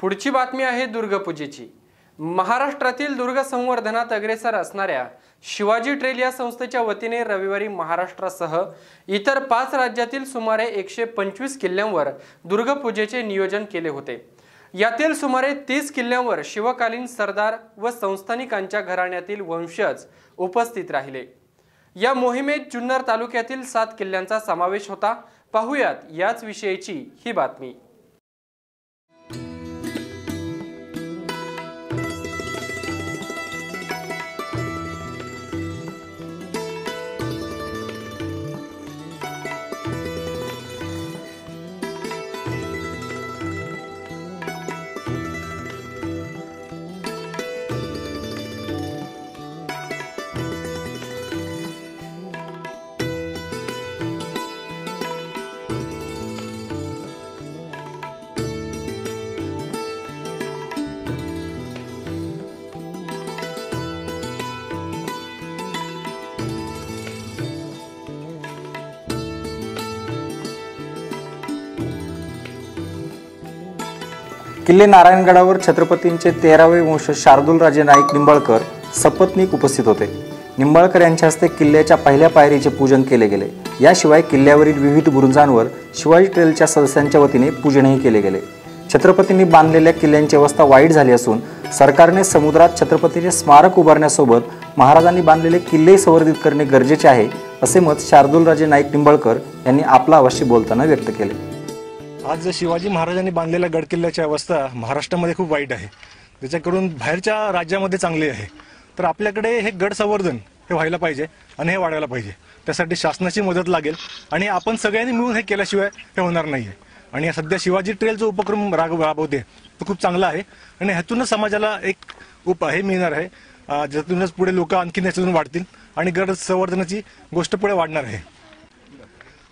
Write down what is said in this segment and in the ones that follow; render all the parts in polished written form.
पुढची बातमी आहे दुर्गपूजेची। महाराष्ट्रातील दुर्ग संवर्धनात अग्रेसर असणाऱ्या शिवाजी ट्रेल या संस्थेच्या वतीने रविवारी महाराष्ट्रासह इतर 5 राज्यातील सुमारे 125 किल्ल्यांवर दुर्गपूजेचे नियोजन केले होते। यातील सुमारे 30 किल्ल्यांवर शिवकालीन सरदार व संस्थानिकांच्या घराण्यातील वंशज उपस्थित राहिले। या मोहिमेत जुन्नर तालुक्यातील 7 किल्ल्यांचा समावेश होता। पाहुयात याच विषयीची ही बातमी। किल्ले नारायणगडावर छत्रपतींचे 13वे वंशज शार्दूलराजे नाईक निंबाळकर सपत्नीक उपस्थित होते। निंबाळकर यांच्या हस्ते किल्ल्याच्या पहिल्या पायरीचे पूजन केले गेले। याशिवाय किल्ल्यावरील विविध बुरुजांवर शिवाजी ट्रेलच्या सदस्यांच्या वतीने पूजनही केले गेले। छत्रपतींनी बांधलेल्या किल्ल्यांची अवस्था वाईट झाली असून सरकारने समुद्रात छत्रपतींचे स्मारक उभारण्यासोबत महाराजांनी बांधलेले किल्ले संवर्धित करणे गरजेचे आहे, असे मत शार्दूलराजे नाईक निंबाळकर यांनी आपला आवाशी बोलताना व्यक्त केले। आज शिवाजी महाराजांनी बांधलेल्या गडकिल्ल्याची अवस्था महाराष्ट्रामध्ये खूप वाईट आहे, त्याच्याकडून बाहेरच्या राज्यामध्ये चांगली आहे। तर आपल्याकडे हे गड संवर्धन हे व्हायला पाहिजे आणि हे वाढायला पाहिजे। त्यासाठी शासनाची मदत लागेल आणि आपण सगळ्यांनी मिळून हे केल्याशिवाय हे होणार नाही आहे। आणि सध्या शिवाजी ट्रेल जो उपक्रम राबवते तो खूप चांगला आहे आणि ह्यातूनच समाजाला एक हे मिळणार आहे, ज्यातूनच पुढे लोक आणखीन याच्यातून वाढतील आणि गड संवर्धनाची गोष्ट पुढे वाढणार आहे।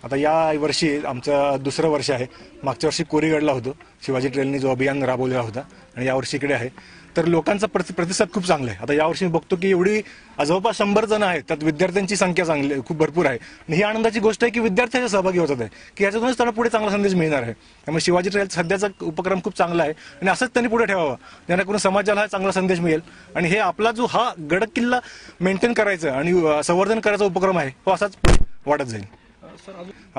आता या वर्षी आमचं दुसरं वर्ष आहे। मागच्या वर्षी कोरीगडला होतो, शिवाजी ट्रेलनी जो अभियान राबवलेला होता, आणि यावर्षी इकडे आहे। तर लोकांचा प्रतिसाद खूप चांगला आहे। आता यावर्षी मी बघतो की एवढी जवळपास 100 जण आहेत, त्यात विद्यार्थ्यांची संख्या चांगली खूप भरपूर आहे आणि ही आनंदाची गोष्ट आहे की विद्यार्थ्याच्या सहभागी होतात आहे की याच्यातूनच त्याला पुढे चांगला संदेश मिळणार आहे। त्यामुळे शिवाजी ट्रेल सध्याचा उपक्रम खूप चांगला आहे आणि असंच त्यांनी पुढे ठेवावा, जेणेकरून समाजाला चांगला संदेश मिळेल आणि हे आपला जो हा गड किल्ला मेंटेन करायचा आणि संवर्धन करायचा उपक्रम आहे तो असाच वाढत जाईल।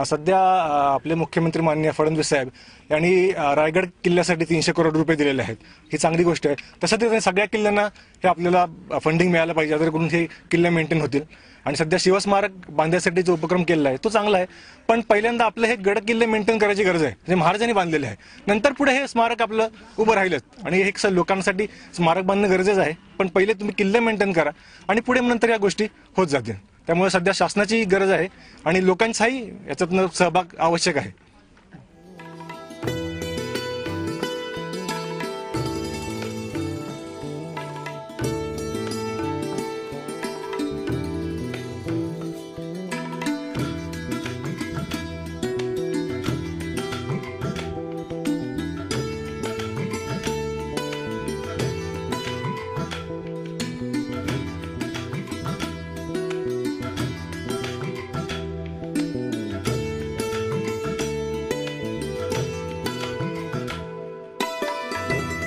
सध्या आपले मुख्यमंत्री माननीय फडणवीस साहेब यांनी रायगड किल्ल्यासाठी 300 करोड रुपये दिलेले आहेत। ही चांगली गोष्ट आहे। तसं सगळ्या किल्ल्यांना हे आपल्याला फंडिंग मिळालं पाहिजे, जेणेकरून हे किल्ले मेंटेन होतील। आणि सध्या शिवस्मारक बांधण्यासाठी जो उपक्रम केलेला आहे तो चांगला आहे, पण पहिल्यांदा आपलं हे गड किल्ले मेंटेन करायची गरज आहे, जे महाराजांनी बांधलेले आहे। नंतर पुढे हे स्मारक आपलं उभं राहिलंच आणि हे लोकांसाठी स्मारक बांधणं गरजेचं आहे, पण पहिले तुम्ही किल्ले मेंटेन करा आणि पुढे नंतर या गोष्टी होत जातील। त्यामुळे सध्या शासनाची गरज आहे आणि लोकांचाही याच्यातनं सहभाग आवश्यक आहे।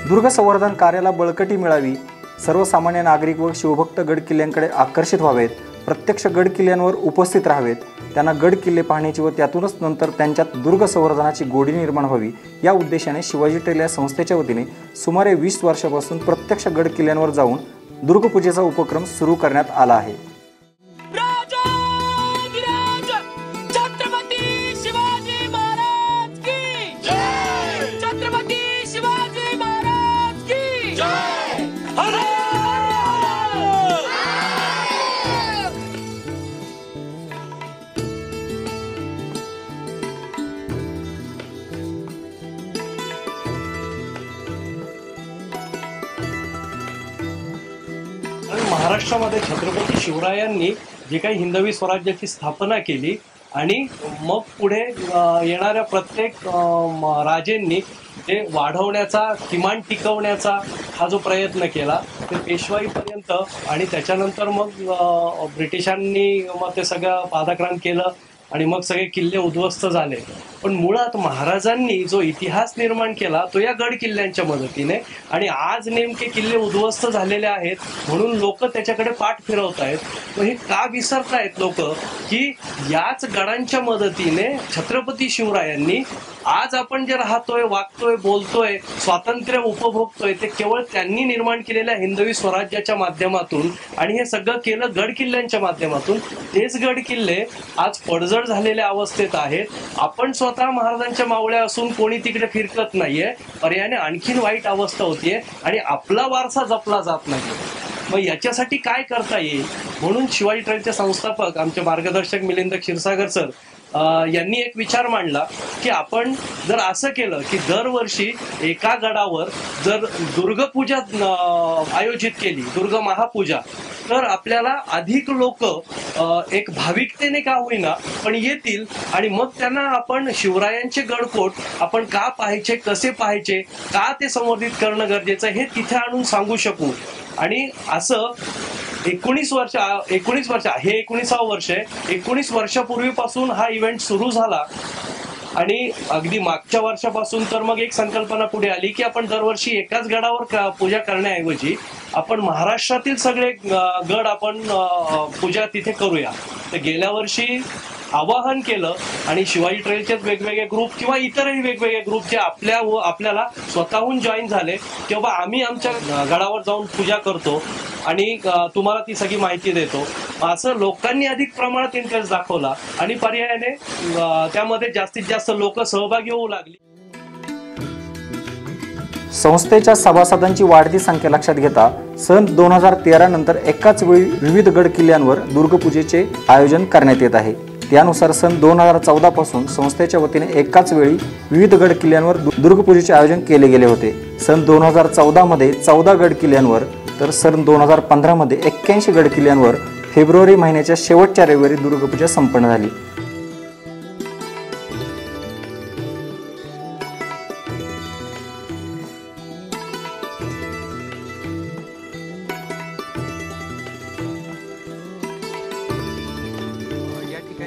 दुर्ग संवर्धन कार्याला बळकटी मिळावी, सर्वसामान्य नागरिक व शिवभक्त गड किल्ल्यांकडे आकर्षित व्हावेत, प्रत्यक्ष गड किल्ल्यांवर उपस्थित राहावेत, त्यांना गड किल्ले पाहण्याची व त्यातूनच नंतर त्यांच्यात दुर्ग संवर्धनाची गोडी निर्माण व्हावी, या उद्देशाने शिवाजी ट्रेल या संस्थेच्या वतीने सुमारे 20 वर्षापासून प्रत्यक्ष गड किल्ल्यांवर जाऊन दुर्गपूजेचा उपक्रम सुरू करण्यात आला आहे। महाराष्ट्रामध्ये छत्रपती शिवरायांनी जे काही हिंदवी स्वराज्याची स्थापना केली आणि मग पुढे येणाऱ्या प्रत्येक राजेंनी ते वाढवण्याचा किमान टिकवण्याचा हा जो प्रयत्न केला ते पेशवाईपर्यंत आणि त्याच्यानंतर मग ब्रिटिशांनी मग ते सगळं पादाक्रांत केलं आणि मग सगळे किल्ले उद्ध्वस्त झाले। पण मुळात महाराजांनी जो इतिहास निर्माण केला तो या गड किल्ल्यांच्या मदतीने, आणि आज नेमके किल्ले उद्ध्वस्त झालेले आहेत म्हणून लोक त्याच्याकडे पाठ फिरवत आहेत। मग हे का विसरतायत लोक की याच गडांच्या मदतीने छत्रपती शिवरायांनी आज आपण जे राहतोय, वागतोय, बोलतोय, स्वातंत्र्य उपभोगतोय ते केवळ त्यांनी निर्माण केलेल्या हिंदवी स्वराज्याच्या माध्यमातून, आणि हे सगळं केलं गड किल्ल्यांच्या माध्यमातून। तेच गड किल्ले आज पडझड झालेल्या अवस्थेत आहेत। आपण स्वतः महाराजांच्या मावळ्या असून कोणी तिकडे फिरकत नाहीये, पर्यायाने आणखीन वाईट अवस्था होतीये आणि आपला वारसा जपला जात नाहीये। मग याच्यासाठी काय करता येईल म्हणून शिवाजी ट्रेलचे संस्थापक आमचे मार्गदर्शक मिलिंद क्षीरसागर सर यांनी एक विचार मांडला की आपण जर असं केलं की दरवर्षी एका गडावर जर दुर्गपूजा आयोजित केली, दुर्ग महापूजा, तर आपल्याला अधिक लोक एक भाविकतेने का होईना पण येतील आणि मग त्यांना आपण शिवरायांचे गडकोट आपण का पाहायचे, कसे पाहायचे, का ते संवर्धित करणं गरजेचं हे तिथे आणून सांगू शकू। आणि असं 19 वर्ष हे 19वे वर्ष आहे। 19 वर्षापूर्वीपासून हा इव्हेंट सुरू झाला आणि अगदी मागच्या वर्षापासून तर मग एक संकल्पना पुढे आली की आपण दरवर्षी एकाच गडावर पूजा करण्याऐवजी आपण महाराष्ट्रातील सगळे गड आपण पूजा तिथे करूया। तर गेल्या वर्षी आवाहन केलं आणि शिवाजी ट्रेलचेच वेगवेगळे ग्रुप किंवा इतरही वेगवेगळे ग्रुप जे आपल्याला स्वतःहून जॉईन झाले की बाबा आम्ही आमच्या गडावर जाऊन पूजा करतो आणि तुम्हाला ती सगळी माहिती देतो। असं लोकांनी अधिक प्रमाणात इंटरेस्ट दाखवला आणि पर्यायाने त्यामध्ये जास्तीत जास्त लोक सहभागी होऊ लागली। संस्थेच्या सभासदांची वाढती संख्या लक्षात घेता सन 2013 नंतर एकाच वेळी विविध गड किल्ल्यांवर दुर्गपूजेचे आयोजन करण्यात येत आहे। त्यानुसार सन 2014 पासून संस्थेच्या वतीने एकाच वेळी विविध गड किल्ल्यांवर दुर्गपूजेचे आयोजन केले गेले होते। सन 2014 मध्ये 14 गड किल्ल्यांवर तर सन 2015 मध्ये 81 गड किल्ल्यांवर फेब्रुवारी महिन्याच्या शेवटच्या रविवारी दुर्गपूजा संपन्न झाली।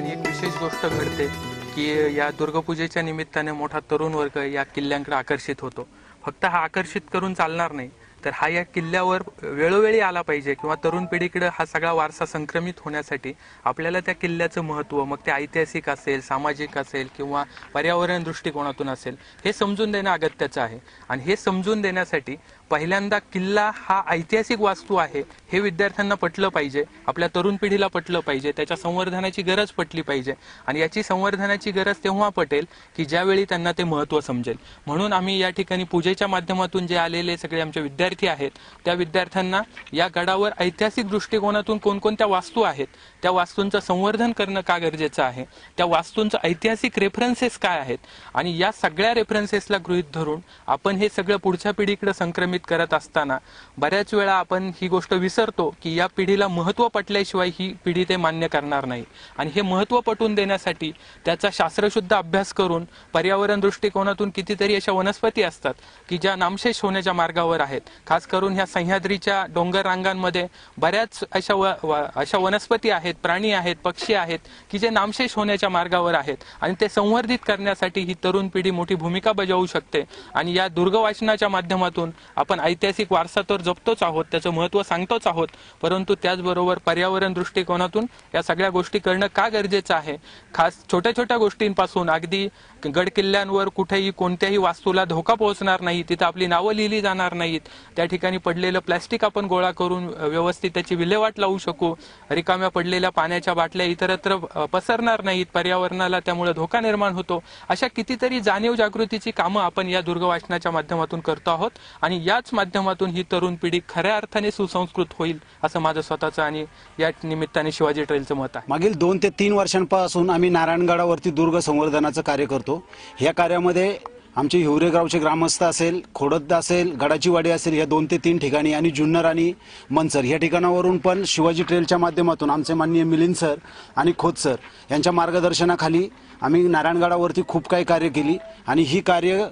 एक विशेष गोष्ट घडते की या दुर्गपूजेच्या निमित्ताने मोठा तरुण वर्ग या किल्ल्यांकडे आकर्षित होतो। फक्त हा आकर्षित करून चालणार नाही, तर हा या किल्ल्यावर वेळोवेळी आला पाहिजे किंवा तरुण पिढीकडे हा सगळा वारसा संक्रमित होण्यासाठी आपल्याला त्या किल्ल्याचं महत्त्व, मग ते ऐतिहासिक असेल, सामाजिक असेल किंवा पर्यावरण दृष्टिकोनातून असेल, हे समजून देणं अगत्याचं आहे। आणि हे समजून देण्यासाठी पहिल्यांदा किल्ला हा ऐतिहासिक वास्तू आहे हे विद्यार्थ्यांना पटलं पाहिजे, आपल्या तरुण पिढीला पटलं पाहिजे, त्याच्या संवर्धनाची गरज पटली पाहिजे। आणि याची संवर्धनाची गरज तेव्हा पटेल की ज्यावेळी त्यांना ते महत्त्व समजेल। म्हणून आम्ही या ठिकाणी पूजेच्या माध्यमातून जे आलेले सगळे आमचे विद्यार्थी आहेत त्या विद्यार्थ्यांना या गडावर ऐतिहासिक दृष्टिकोनातून कोणकोणत्या वास्तू आहेत, त्या वास्तूंचं संवर्धन करणं का गरजेचं आहे, त्या वास्तूंचं ऐतिहासिक रेफरन्सेस काय आहेत, आणि या सगळ्या रेफरन्सेसला गृहीत धरून आपण हे सगळं पुढच्या पिढीकडे संक्रमित करत असताना बऱ्याच वेळा आपण ही गोष्ट विसरतो की या पिढीला महत्त्व पटल्याशिवाय ही पिढी ते मान्य करणार नाही। आणि हे महत्त्व पटवून देण्यासाठी त्याचा शास्त्रशुद्ध अभ्यास करून पर्यावरण दृष्टिकोनातून कितीतरी अशा वनस्पती असतात की ज्या नामशेष होण्याच्या मार्गावर आहेत। खास करून ह्या सह्याद्रीच्या डोंगर रांगांमध्ये बऱ्याच अशा वनस्पती आहेत, प्राणी आहेत, पक्षी आहेत की जे नामशेष होण्याच्या मार्गावर आहेत आणि ते संवर्धित करण्यासाठी ही तरुण पिढी मोठी भूमिका बजावू शकते। आणि या दुर्गवाचनाच्या माध्यमातून आपण ऐतिहासिक वारसा तर जपतोच आहोत, त्याचं महत्त्व सांगतोच आहोत, परंतु त्याचबरोबर पर्यावरण दृष्टिकोनातून या सगळ्या गोष्टी करणं का गरजेचं आहे। खास छोट्या छोट्या गोष्टींपासून अगदी गड किल्ल्यांवर कुठेही कोणत्याही वास्तूला धोका पोहोचणार नाही, तिथं आपली नावं लिहिली जाणार नाहीत, त्या ठिकाणी पडलेलं प्लॅस्टिक आपण गोळा करून व्यवस्थित त्याची विल्हेवाट लावू शकू, रिकाम्या पडलेल्या पाण्याच्या बाटल्या इतरत्र पसरणार नाहीत, पर्यावरणाला त्यामुळे धोका निर्माण होतो। अशा कितीतरी जाणीव जागृतीची कामं आपण या दुर्गवाचनाच्या माध्यमातून करतो आहोत आणि याच माध्यमातून ही तरुण पिढी खऱ्या अर्थाने सुसंस्कृत होईल असं माझं स्वतःचं आणि या निमित्ताने शिवाजी ट्रेलचं मत आहे। मागील 2 ते 3 वर्षांपासून आम्ही नारायणगडावरती दुर्ग संवर्धनाचं कार्य करतो। या कार्यामध्ये आमचे हिवरेगावचे ग्रामस्थ असेल, खोडद असेल, गडाची वाडी असेल, या 2 ते 3 ठिकाणी आणि जुन्नर आणि मनसर या ठिकाणावरून पण शिवाजी ट्रेलच्या माध्यमातून आमचे माननीय मिलिंद सर आणि खोत सर यांच्या मार्गदर्शनाखाली आम्ही नारायणगडावरती खूप काही कार्य केली आणि ही कार्य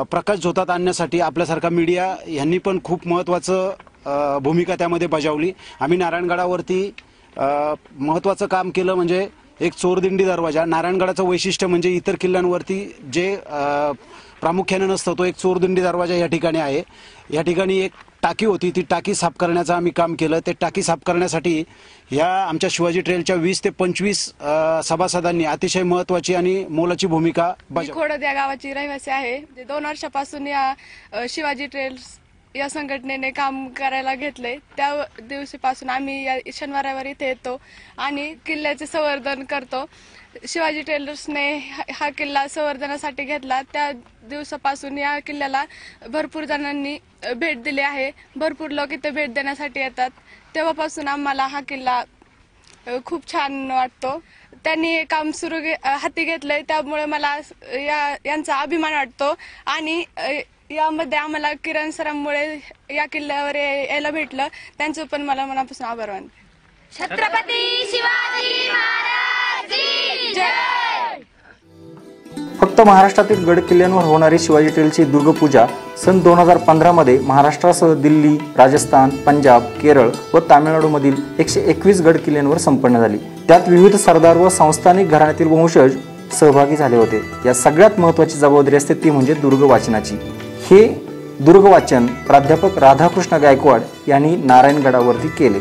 प्रकाश झोतात आणण्यासाठी आपल्यासारखा मीडिया यांनी पण खूप महत्त्वाचं भूमिका त्यामध्ये बजावली। आम्ही नारायणगडावरती महत्त्वाचं काम केलं म्हणजे एक चोरदिंडी दरवाजा. नारायणगडाचं वैशिष्ट्य म्हणजे इतर किल्ल्यांवरती जे प्रामुख्याने नसतं तो एक चोरदिंडी दरवाजा या ठिकाणी आहे. या ठिकाणी एक टाकी होती, ती टाकी साफ करण्याचं आम्ही काम केलं. ते टाकी साफ करण्यासाठी ह्या आमच्या शिवाजी ट्रेलच्या 20 ते 25 सभासदांनी अतिशय महत्वाची आणि मोलाची भूमिका बजावली. खोडद या गावाची रहिवासी आहे. 2 वर्षापासून या शिवाजी ट्रेल्स या संघटनेने काम करायला घेतले. त्या दिवशीपासून आम्ही या शनिवारावर इथे येतो आणि किल्ल्याचे संवर्धन करतो. शिवाजी ट्रेलर्सने हा किल्ला संवर्धनासाठी घेतला. त्या दिवसापासून या किल्ल्याला भरपूर जणांनी भेट दिली आहे. भरपूर लोक इथे भेट देण्यासाठी येतात. तेव्हापासून आम्हाला हा किल्ला खूप छान वाटतो. त्यांनी हे काम हाती घेतलंय, त्यामुळे मला यांचा अभिमान वाटतो. आणि यामध्ये आम्हाला किरण सरांमुळे या किल्ल्यावर यायला भेटलं. त्यांचं पण मला मनापासून आभार मानते. छत्रपती शिवाजी महाराज की जय. फक्त महाराष्ट्रातील गड किल्ल्यांवर होणारी शिवाजी ट्रेलची दुर्गपूजा सन 2015 मध्ये महाराष्ट्रासह दिल्ली, राजस्थान, पंजाब, केरळ व तामिळनाडूमधील 121 गड किल्ल्यांवर संपन्न झाली. त्यात विविध सरदार व संस्थानिक घराण्यातील वंशज सहभागी झाले होते. या सगळ्यात महत्त्वाची जबाबदारी असते ती म्हणजे दुर्ग वाचनाची. हे दुर्ग वाचन प्राध्यापक राधाकृष्ण गायकवाड यांनी नारायणगडावरती केले.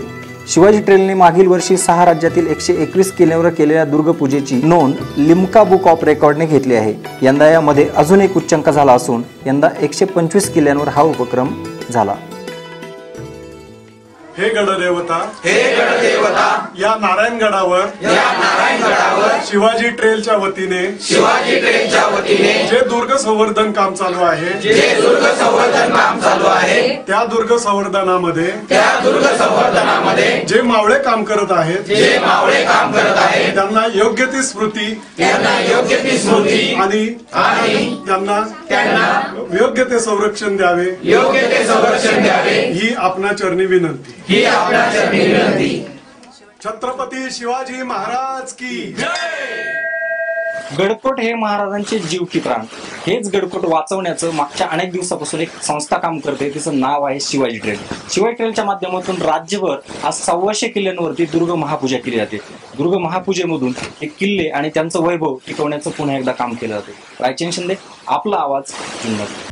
शिवाजी ट्रेलने मागील वर्षी 6 राज्यातील 121 किल्ल्यांवर केलेल्या दुर्गपूजेची नोंद लिम्का बुक ऑफ रेकॉर्डने घेतली आहे. यंदा यामध्ये अजून एक उच्चांक झाला असून यंदा 125 किल्ल्यांवर हा उपक्रम झाला. हे गडदेवता या नारायणगडावर शिवाजी ट्रेलच्या वतीने जे दुर्ग संवर्धन काम चालू आहे त्या दुर्ग संवर्धनामध्ये जे मावळे काम करत आहेत त्यांना योग्य ती स्मृती आणि त्यांना योग्य ते संरक्षण द्यावे ही आपणा चरणी विनंती. छत्रपती शिवाजी महाराज की जय. गडकोट हे महाराजांचे जीव की प्राण. हेच गडकोट वाचवण्याचं मागच्या अनेक दिवसापासून एक संस्था काम करते. तिचं नाव आहे शिवाजी ट्रेल. शिवाजी ट्रेलच्या माध्यमातून राज्यभर आज 100 किल्ल्यांवरती दुर्ग महापूजा केली जाते. दुर्ग महापूजेमधून हे किल्ले आणि त्यांचं वैभव टिकवण्याचं पुन्हा एकदा काम केलं जाते. रायचंद शिंदे, आपला आवाज जुन्नर.